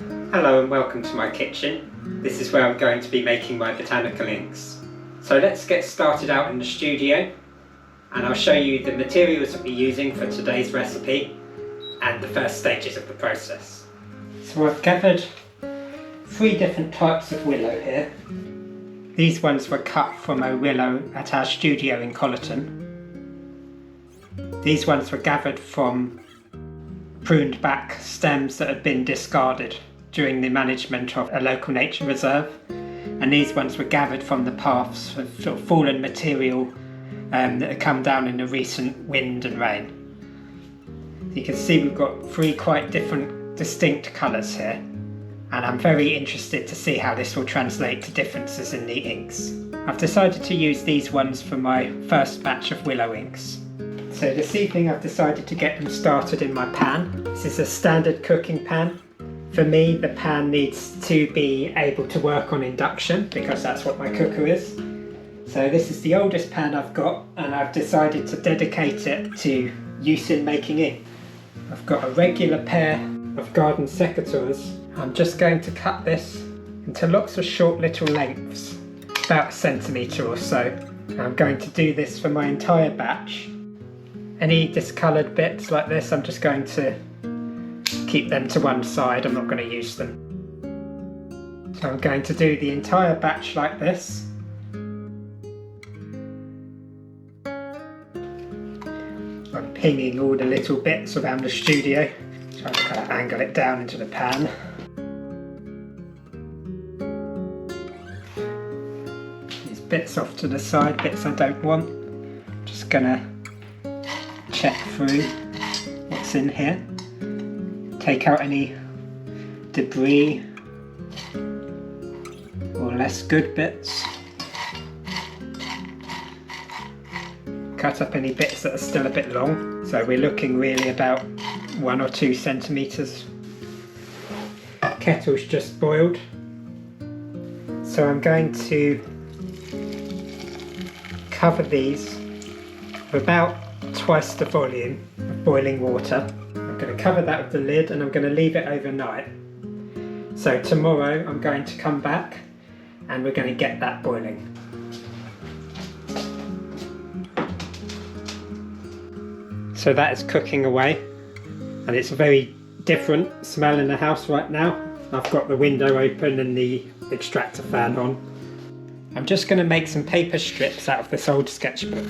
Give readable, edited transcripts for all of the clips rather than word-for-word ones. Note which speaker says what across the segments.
Speaker 1: Hello and welcome to my kitchen. This is where I'm going to be making my botanical inks. So let's get started out in the studio and I'll show you the materials that we're using for today's recipe and the first stages of the process. So I've gathered 3 different types of willow here. These ones were cut from a willow at our studio in Collerton. These ones were gathered from pruned back stems that had been discarded during the management of a local nature reserve, and these ones were gathered from the paths of sort of fallen material that had come down in the recent wind and rain. You can see we've got 3 quite different distinct colours here, and I'm very interested to see how this will translate to differences in the inks. I've decided to use these ones for my first batch of willow inks. So this evening I've decided to get them started in my pan. This is a standard cooking pan. For me, the pan needs to be able to work on induction because that's what my cooker is. So this is the oldest pan I've got, and I've decided to dedicate it to use in making ink. I've got a regular pair of garden secateurs. I'm just going to cut this into lots of short little lengths, about 1 centimetre or so. I'm going to do this for my entire batch. Any discoloured bits like this, I'm just going to keep them to one side. I'm not going to use them. So I'm going to do the entire batch like this. I'm pinging all the little bits around the studio, trying to kind of angle it down into the pan. These bits off to the side, bits I don't want. Just gonna check through what's in here. Take out any debris or less good bits. Cut up any bits that are still a bit long. So we're looking really about 1 or 2 centimetres. Kettle's just boiled. So I'm going to cover these with about twice the volume of boiling water. I'm going to cover that with the lid and I'm going to leave it overnight. So tomorrow I'm going to come back and we're going to get that boiling. So that is cooking away, and it's a very different smell in the house right now. I've got the window open and the extractor fan on. I'm just going to make some paper strips out of this old sketchbook.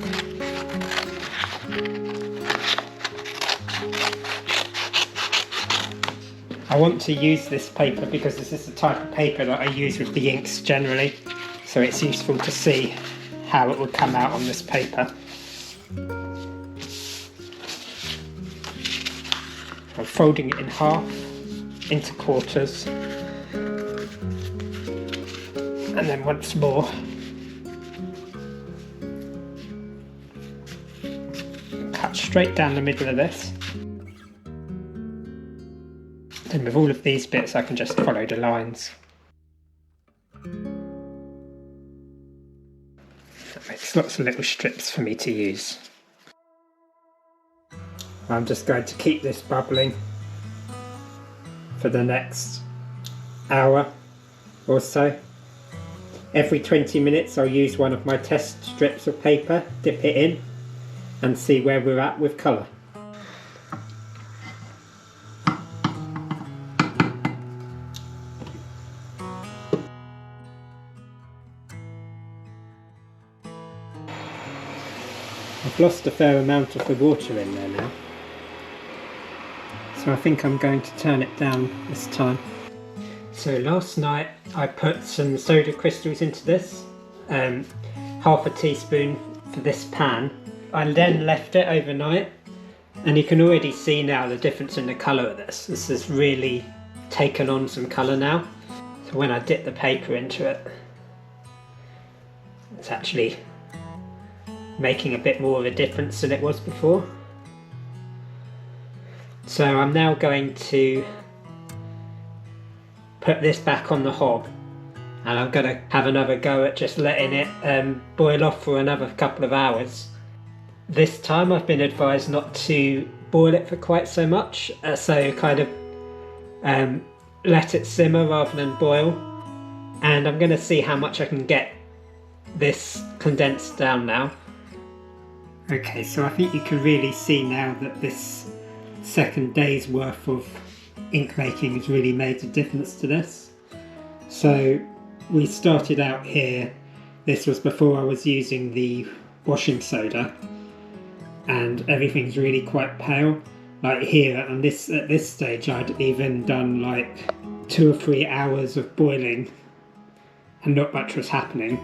Speaker 1: I want to use this paper because this is the type of paper that I use with the inks generally, so it's useful to see how it would come out on this paper. I'm folding it in half, into quarters, and then once more. Cut straight down the middle of this. And with all of these bits I can just follow the lines. That makes lots of little strips for me to use. I'm just going to keep this bubbling for the next hour or so. Every 20 minutes I'll use one of my test strips of paper, dip it in and see where we're at with colour. I've lost a fair amount of the water in there now, so I think I'm going to turn it down this time. So last night I put some soda crystals into this, half a teaspoon for this pan. I then left it overnight, and you can already see now the difference in the colour of this. This has really taken on some colour now. So when I dip the paper into it, it's actually making a bit more of a difference than it was before. So I'm now going to put this back on the hob, and I'm going to have another go at just letting it boil off for another couple of hours. This time I've been advised not to boil it for quite so much, so kind of let it simmer rather than boil, and I'm going to see how much I can get this condensed down now. Okay, so I think you can really see now that this second day's worth of ink making has really made a difference to this. So we started out here, this was before I was using the washing soda, and everything's really quite pale. Like here at this stage I'd even done like 2 or 3 hours of boiling and not much was happening,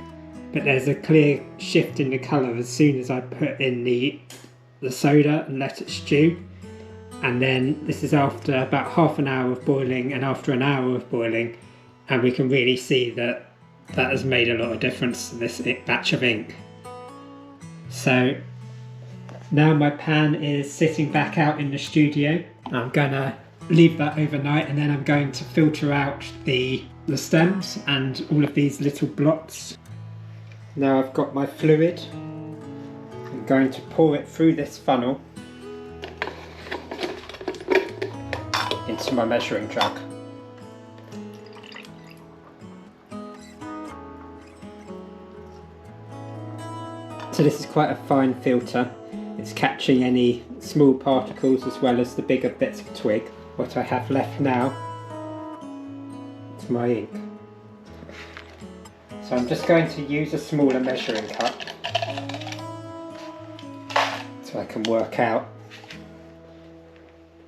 Speaker 1: but there's a clear shift in the colour as soon as I put in the soda and let it stew. And then this is after about half an hour of boiling and after an hour of boiling, and we can really see that that has made a lot of difference to this batch of ink. So now my pan is sitting back out in the studio. I'm gonna leave that overnight, and then I'm going to filter out the stems and all of these little blots. Now I've got my fluid. I'm going to pour it through this funnel into my measuring jug. So this is quite a fine filter. It's catching any small particles as well as the bigger bits of twig. What I have left now is my ink. So I'm just going to use a smaller measuring cup so I can work out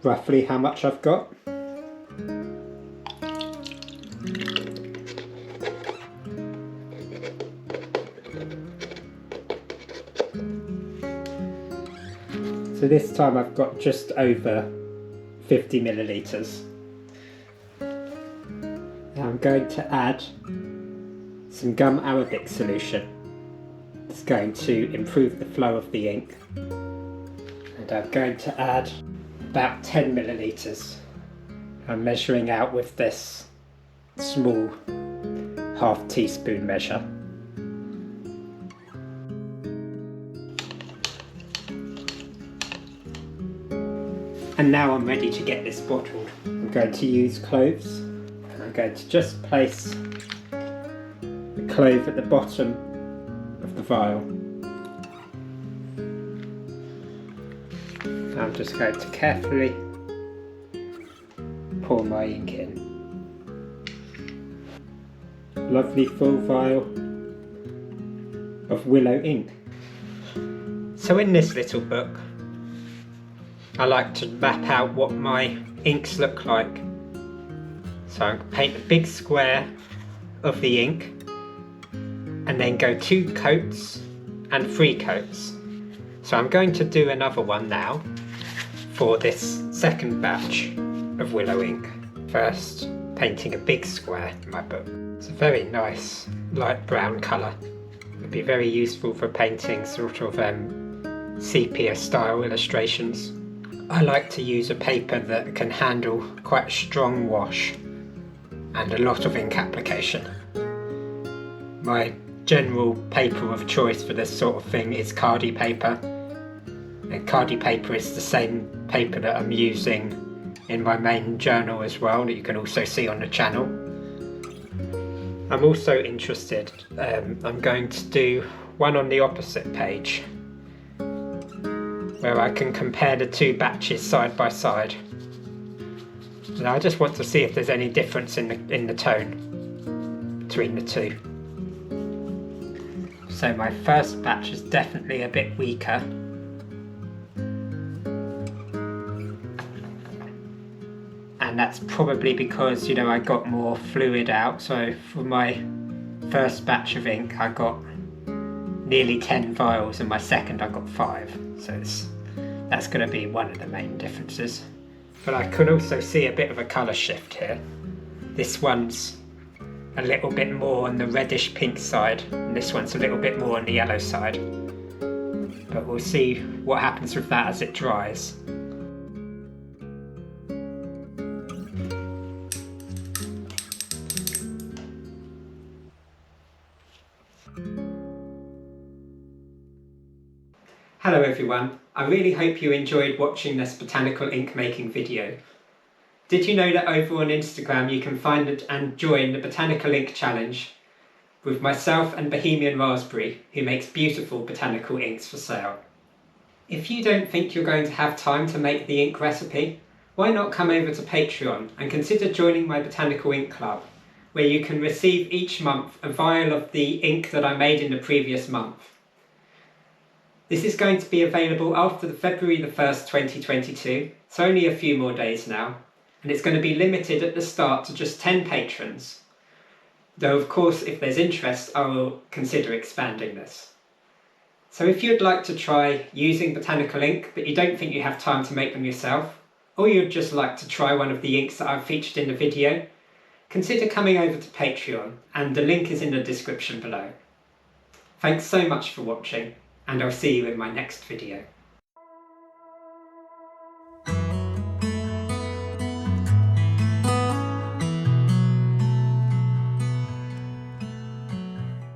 Speaker 1: roughly how much I've got. So this time I've got just over 50 millilitres. Now I'm going to add some gum arabic solution. It's going to improve the flow of the ink. And I'm going to add about 10 millilitres. I'm measuring out with this small half teaspoon measure. And now I'm ready to get this bottled. I'm going to use cloves. I'm going to just place the clove at the bottom of the vial. I'm just going to carefully pour my ink in. Lovely full vial of Willow ink. So in this little book, I like to map out what my inks look like. So I paint a big square of the ink and then go 2 coats and 3 coats. So I'm going to do another one now for this second batch of Willow ink. First, painting a big square in my book. It's a very nice light brown colour. It would be very useful for painting sort of sepia style illustrations. I like to use a paper that can handle quite a strong wash and a lot of ink application. My general paper of choice for this sort of thing is Cardi paper. And Cardi paper is the same paper that I'm using in my main journal as well, that you can also see on the channel. I'm also interested, I'm going to do one on the opposite page, where I can compare the 2 batches side by side. And I just want to see if there's any difference in the tone between the 2. So my first batch is definitely a bit weaker. And that's probably because, you know, I got more fluid out. So for my first batch of ink I got nearly 10 vials, and my second I got 5. So that's going to be one of the main differences. But I can also see a bit of a colour shift here. This one's a little bit more on the reddish pink side, and this one's a little bit more on the yellow side. But we'll see what happens with that as it dries. Hello everyone, I really hope you enjoyed watching this botanical ink making video. Did you know that over on Instagram you can find and join the Botanical Ink Challenge with myself and Bohemian Raspberry, who makes beautiful botanical inks for sale. If you don't think you're going to have time to make the ink recipe, why not come over to Patreon and consider joining my Botanical Ink Club, where you can receive each month a vial of the ink that I made in the previous month. This is going to be available after the February the 1st, 2022, so only a few more days now, and it's going to be limited at the start to just 10 patrons. Though of course if there's interest I will consider expanding this. So if you'd like to try using botanical ink but you don't think you have time to make them yourself, or you'd just like to try one of the inks that I've featured in the video, consider coming over to Patreon, and the link is in the description below. Thanks so much for watching, and I'll see you in my next video.